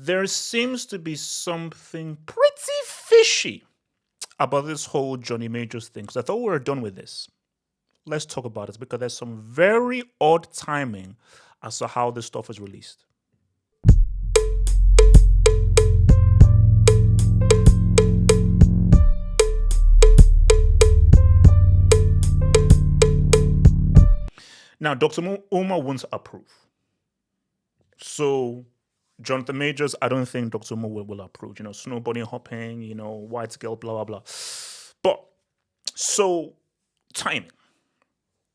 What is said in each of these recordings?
there seems to be something pretty fishy about this whole Johnny Majors thing. Because I thought we were done with this. Let's talk about it because there's some very odd timing as to how this stuff is released. Now, Dr. Umar won't approve. So, Jonathan Majors, I don't think Dr. Umar will approve. Snowboarding, hopping, white girl, blah, blah, blah. But, so, timing.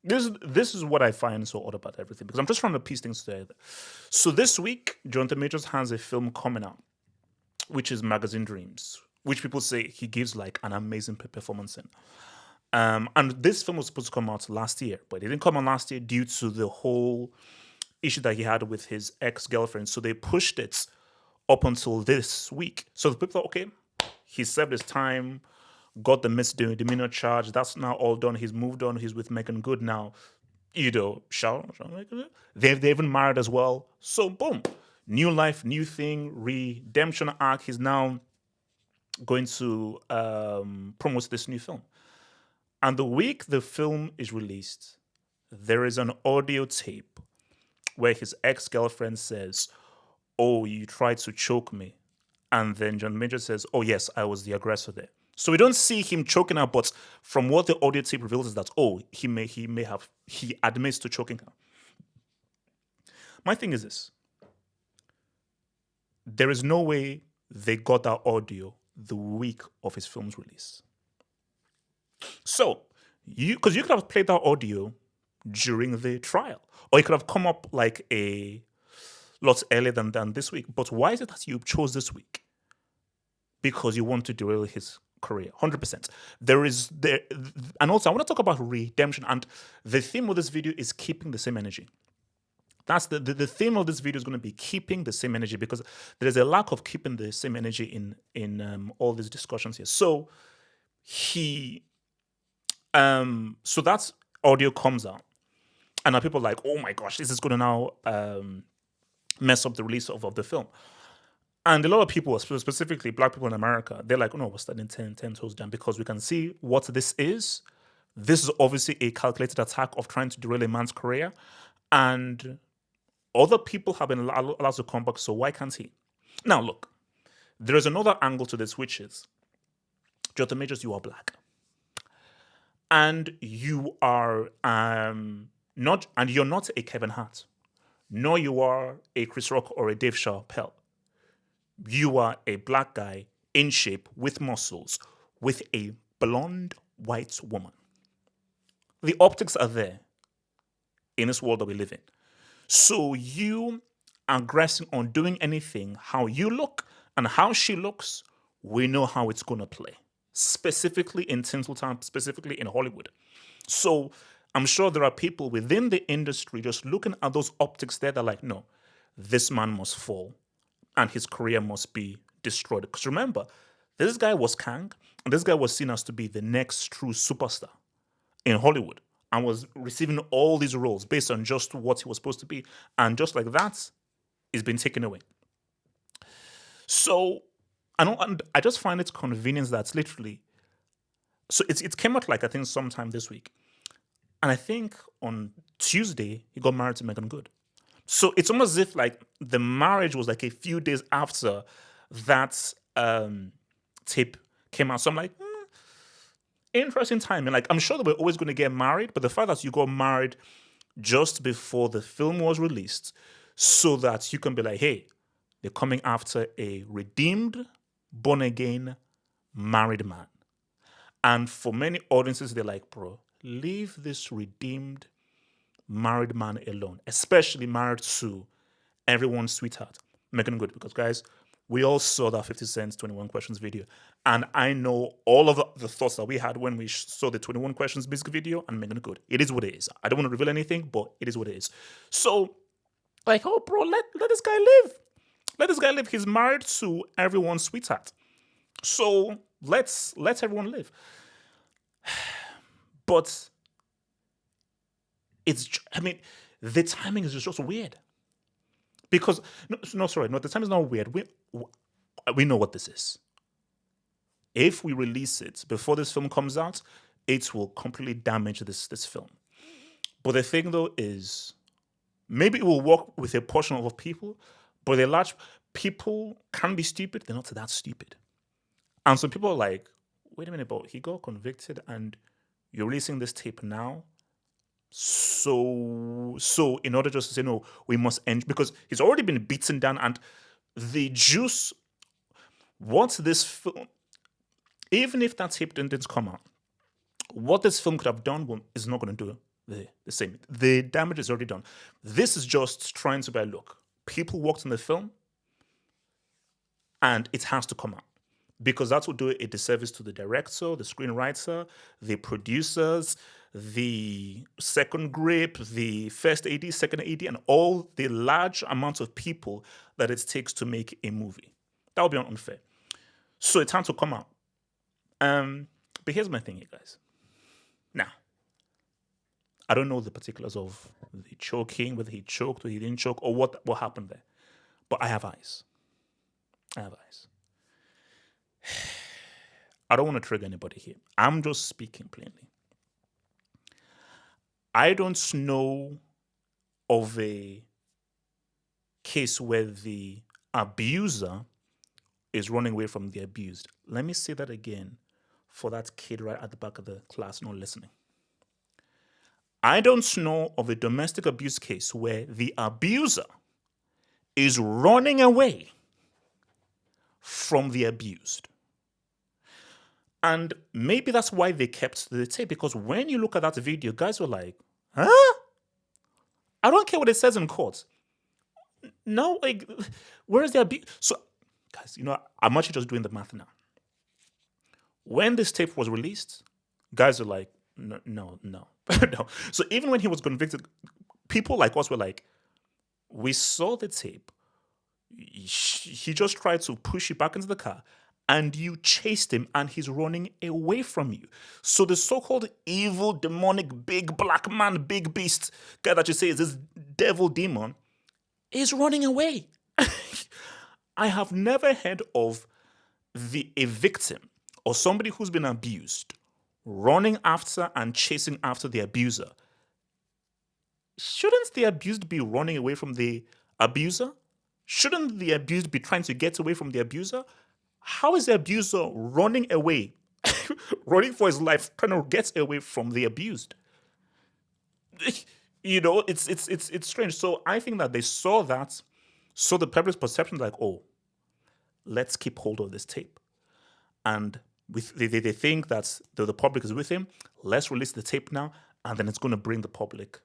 This is what I find so odd about everything because I'm just trying to piece things together. So, this week, Jonathan Majors has a film coming out, which is Magazine Dreams, which people say he gives like an amazing performance in. And this film was supposed to come out last year, but it didn't come out last year due to the whole issue that he had with his ex-girlfriend. So they pushed it up until this week. So the people thought, okay, he served his time, got the misdemeanor charge. That's now all done. He's moved on. He's with Megan Good now. They've even married as well. So boom, new life, new thing, redemption arc. He's now going to promote this new film. And the week the film is released, there is an audio tape where his ex-girlfriend says, "Oh, you tried to choke me." And then John Major says, "Oh, yes, I was the aggressor there." So we don't see him choking her, but from what the audio tape reveals is that, he admits to choking her. My thing is this. There is no way they got that audio the week of his film's release. So, because you could have played that audio during the trial, or it could have come up like a lot earlier than this week. But why is it that you chose this week? Because you want to derail his career, 100%. And also I want to talk about redemption. And the theme of this video is keeping the same energy. That's the theme of this video is going to be keeping the same energy because there is a lack of keeping the same energy in all these discussions here. So so that audio comes out, and now people are like, oh my gosh, this is going to now mess up the release of the film. And a lot of people, specifically black people in America, they're like, oh no, we're standing 10 toes down because we can see what this is. This is obviously a calculated attack of trying to derail a man's career. And other people have been allowed to come back, so why can't he? Now, look, there is another angle to this, which is, Jonathan Majors, you are black. And you are you're not a Kevin Hart, nor you are a Chris Rock or a Dave Chappelle. You are a black guy in shape with muscles with a blonde white woman. The optics are there in this world that we live in. So you aggressing on doing anything, how you look and how she looks, we know how it's going to play. Specifically in Tinseltown, specifically in Hollywood. So I'm sure there are people within the industry just looking at those optics there that are like, no, this man must fall and his career must be destroyed. Because remember, this guy was Kang, and this guy was seen as to be the next true superstar in Hollywood and was receiving all these roles based on just what he was supposed to be. And just like that, it's been taken away. So I just find it convenient that literally, so it came out like I think sometime this week, and I think on Tuesday he got married to Megan Good. So it's almost as if like the marriage was like a few days after that tape came out. So I'm like, interesting timing. Like I'm sure that we're always going to get married, but the fact that you got married just before the film was released, so that you can be like, hey, they're coming after a redeemed, born-again, married man. And for many audiences, they're like, bro, leave this redeemed, married man alone, especially married to everyone's sweetheart, Megan Good. Because, guys, we all saw that 50 Cent's 21 Questions video. And I know all of the thoughts that we had when we saw the 21 Questions music video and Megan Good. It is what it is. I don't want to reveal anything, but it is what it is. So, like, oh, bro, let this guy live. Let this guy live. He's married to everyone's sweetheart. So let everyone live. But the timing is just weird. Because no, sorry, no, the time is not weird. We know what this is. If we release it before this film comes out, it will completely damage this film. But the thing though is, maybe it will work with a portion of people, but a large people can be stupid. They're not that stupid, and some people are like, wait a minute, but he got convicted, and you're releasing this tape now. So in order just to say no, we must end because he's already been beaten down, and the juice. What this film, even if that tape didn't come out, what this film could have done is not going to do the same. The damage is already done. This is just trying to be look. People worked on the film, and it has to come out because that will do a disservice to the director, the screenwriter, the producers, the second grip, the first AD, second AD, and all the large amounts of people that it takes to make a movie. That would be unfair. So it's time to come out. But here's my thing, you guys. Now, I don't know the particulars of the choking, whether he choked or he didn't choke, or what happened there. But I have eyes. I have eyes. I don't want to trigger anybody here. I'm just speaking plainly. I don't know of a case where the abuser is running away from the abused. Let me say that again for that kid right at the back of the class not listening. I don't know of a domestic abuse case where the abuser is running away from the abused. And maybe that's why they kept the tape, because when you look at that video, guys were like, huh? I don't care what it says in court. No, like, where is the abuse? So, guys, I'm actually just doing the math now. When this tape was released, guys were like, no. no. So even when he was convicted, people like us were like, we saw the tape. He just tried to push you back into the car, and you chased him, and he's running away from you. So the so-called evil, demonic, big black man, big beast guy that you say is this devil demon is running away. I have never heard of a victim or somebody who's been abused running after and chasing after the abuser. Shouldn't the abused be running away from the abuser? Shouldn't the abused be trying to get away from the abuser? How is the abuser running away, running for his life, trying to get away from the abused? It's strange. So I think that they saw the public's perception like, oh, let's keep hold of this tape. And they think that the public is with him. Let's release the tape now, and then it's going to bring the public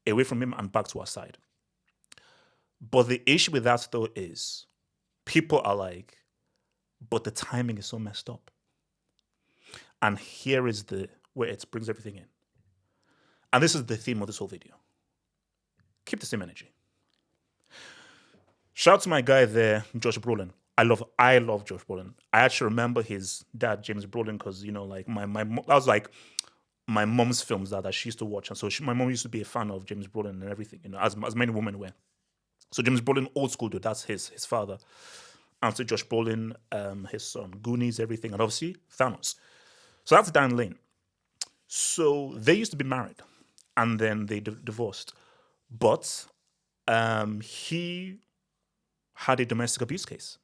away from him and back to our side. But the issue with that, though, is people are like, but the timing is so messed up. And here is where it brings everything in. And this is the theme of this whole video. Keep the same energy. Shout out to my guy there, Josh Brolin. I love Josh Brolin. I actually remember his dad, James Brolin, because that was like my mom's films that she used to watch, and so my mom used to be a fan of James Brolin and everything, as many women were. So James Brolin, old school dude, that's his father. And so Josh Brolin, his son, Goonies, everything, and obviously Thanos. So that's Dan Lane. So they used to be married, and then they divorced. But he had a domestic abuse case.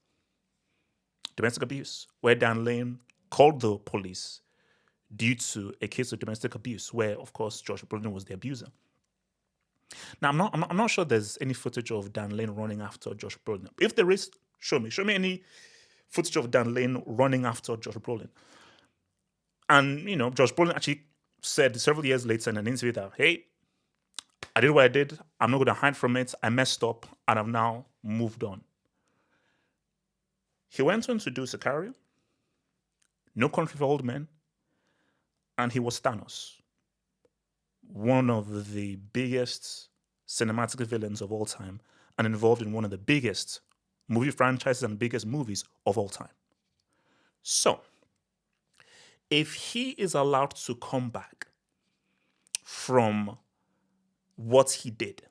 Domestic abuse, where Dan Lane called the police due to a case of domestic abuse, where, of course, Josh Brolin was the abuser. Now, I'm not sure there's any footage of Dan Lane running after Josh Brolin. If there is, show me any footage of Dan Lane running after Josh Brolin. And, Josh Brolin actually said several years later in an interview that, hey, I did what I did. I'm not going to hide from it. I messed up, and I've now moved on. He went on to do Sicario, No Country for Old Men, and he was Thanos, one of the biggest cinematic villains of all time, and involved in one of the biggest movie franchises and biggest movies of all time. So, if he is allowed to come back from what he did,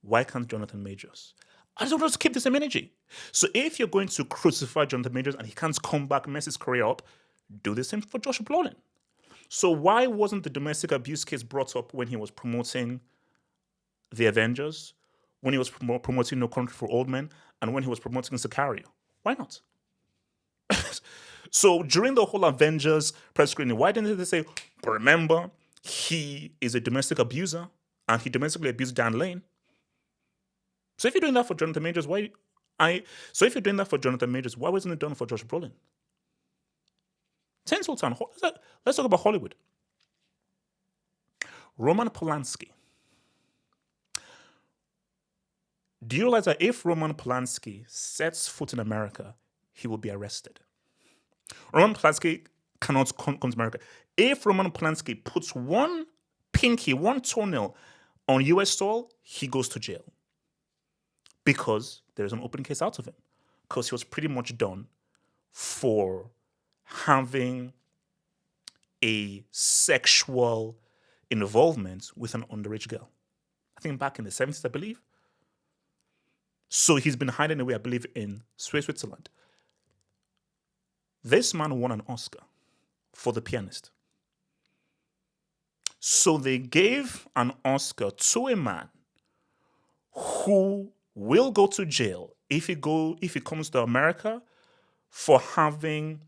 why can't Jonathan Majors? I just want to keep the same energy. So if you're going to crucify Jonathan Majors and he can't come back, mess his career up, do the same for Josh Brolin. So why wasn't the domestic abuse case brought up when he was promoting The Avengers, when he was promoting No Country for Old Men, and when he was promoting Sicario? Why not? So during the whole Avengers press screening, why didn't they say, but remember, he is a domestic abuser and he domestically abused Dan Lane? So if you're doing that for Jonathan Majors, why wasn't it done for Josh Brolin? Tinseltown, let's talk about Hollywood. Roman Polanski. Do you realize that if Roman Polanski sets foot in America, he will be arrested? Roman Polanski cannot come to America. If Roman Polanski puts one toenail on US soil, he goes to jail. Because there's an open case out of him. Because he was pretty much done for having a sexual involvement with an underage girl. I think back in the 70s, I believe. So he's been hiding away, I believe, in Switzerland. This man won an Oscar for The Pianist. So they gave an Oscar to a man who will go to jail if he comes to America for having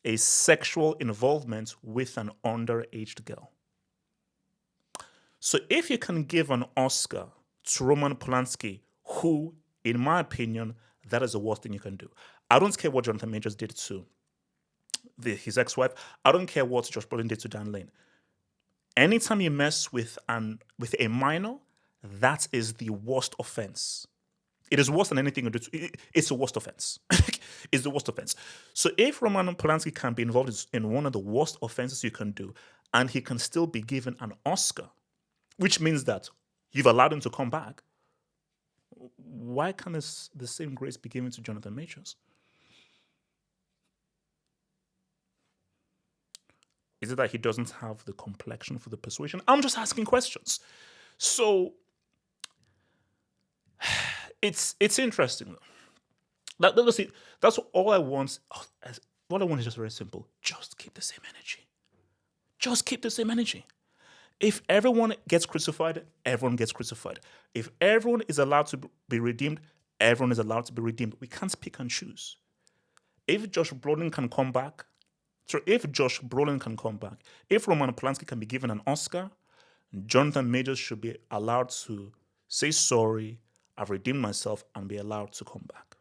a sexual involvement with an underage girl. So if you can give an Oscar to Roman Polanski, who, in my opinion, that is the worst thing you can do. I don't care what Jonathan Majors did to his ex-wife. I don't care what Josh Brolin did to Dan Lane. Anytime you mess with a minor, that is the worst offense. It is worse than anything you do. It's the worst offense. It's the worst offense. So if Roman Polanski can be involved in one of the worst offenses you can do, and he can still be given an Oscar, which means that you've allowed him to come back, why can't the same grace be given to Jonathan Majors? Is it that he doesn't have the complexion for the persuasion? I'm just asking questions. So it's interesting though. That's all I want. What I want is just very simple. Just keep the same energy. Just keep the same energy. If everyone gets crucified, everyone gets crucified. If everyone is allowed to be redeemed, everyone is allowed to be redeemed. We can't pick and choose. If Josh Brolin can come back, if Roman Polanski can be given an Oscar, Jonathan Majors should be allowed to say sorry, I've redeemed myself, and be allowed to come back.